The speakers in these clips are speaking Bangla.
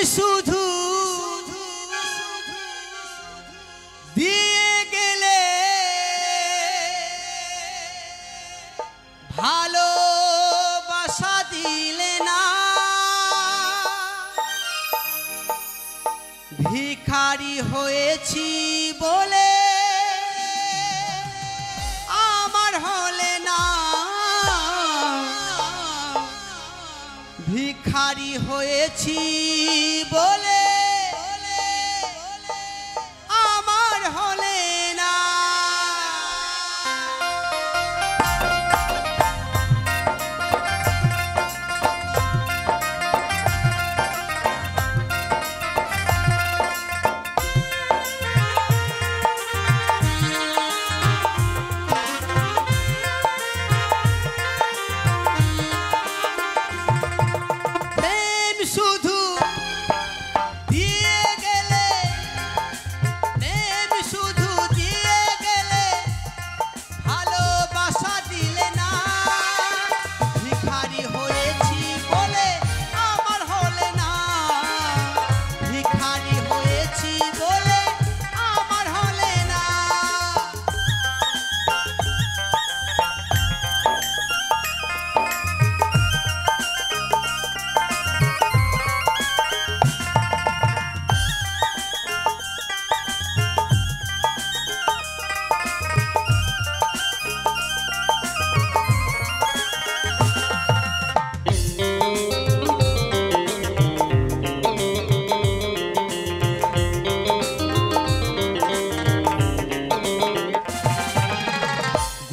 শুধু দিয়ে গেলে ভালোবাসা দিলে না ভিখারি হয়েছি বলে আমার হলে না ভিখারি হয়েছি বলে আমার হলে না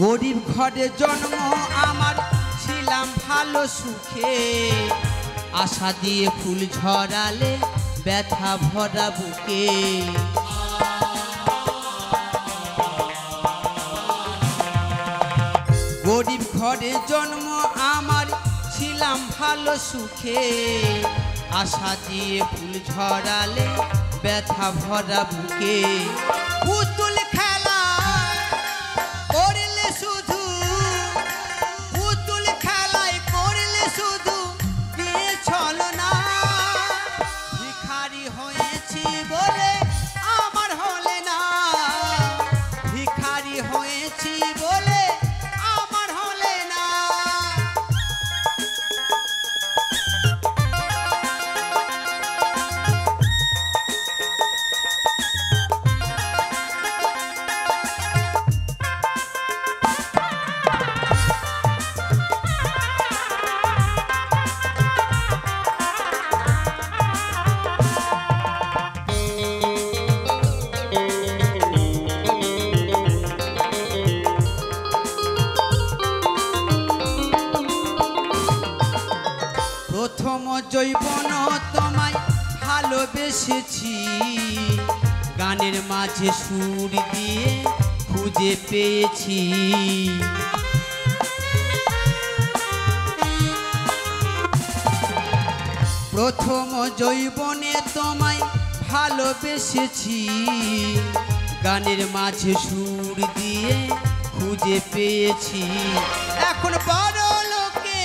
গরিব ঘরে জন্ম আমার ছিলাম ভালো সুখে আশা দিয়ে ফুল ঝরালে ব্যথা ভরা বুকে গরিব ঘরে জন্ম আমার ছিলাম ভালো সুখে আশা দিয়ে ফুল ঝরালে ব্যথা ভরা বুকে পুতুল খেলা করলে শুধু পুতুল খেলায় করলে শুধু দিয়ে ছলনা ভিখারি হয়েছি বলে আমার হলে না ভিখারি হয়েছি বলে আমার হলে না প্রথম জৈবন তোমায় ভালোবেসেছি গানের মাঝে সুর দিয়ে খুঁজে পেয়েছি প্রথম জৈবনে তোমায় ভালোবেসেছি গানের মাঝে সুর দিয়ে খুঁজে পেয়েছি এখন বড় লোকে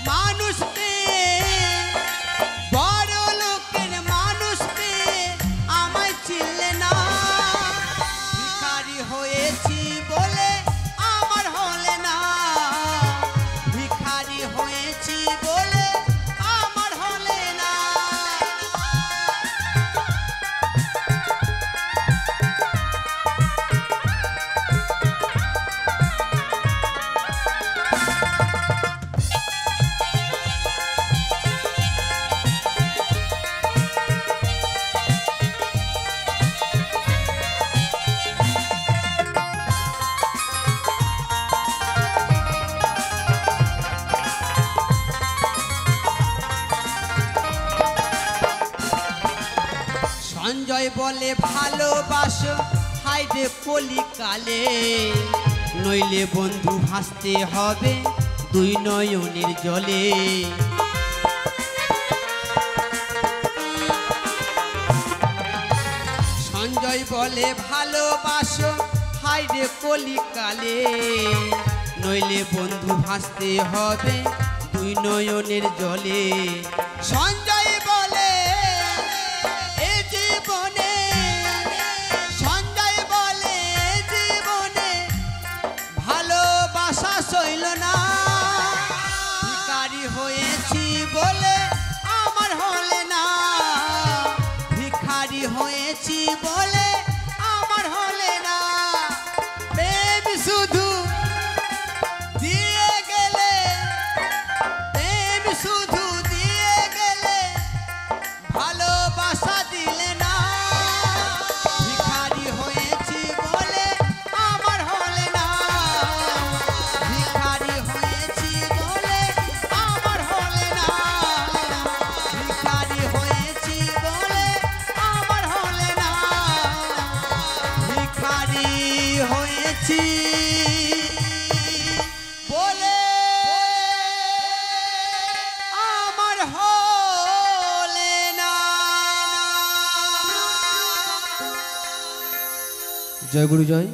মানুষ বড় লোকের মানুষ আমায় চিনলে না ভিখারি হয়েছি বলে আমার হলে না ভিখারি হয়েছি বলে আমার হলে না সঞ্জয় বলে ভালোবাসো হাইরে কলিকালে নইলে বন্ধু ভাসতে হবে দুই নয়নের জলে সঞ্জয় বলে ভালোবাসো হাইরে কলিকালে নইলে বন্ধু ভাসতে হবে দুই নয়নের জলে সঞ্জয় বলে ভিখারি হয়েছি বলে আমার হলে না ভিখারি হয়েছি বলে আমার হলে না প্রেম শুধু দিয়ে গেলে প্রেম শুধু দিয়ে গেলে ভালোবাসা দিলে না ভিখারি হয়েছি বলে আমার হলে না ভিখারি হয়েছি বলে আমার হলে না ভিখারি হয়েছি বলে আমার হলে না ভিখারি হয়েছি বলে আমার হলে না। জয় গুরু জয়।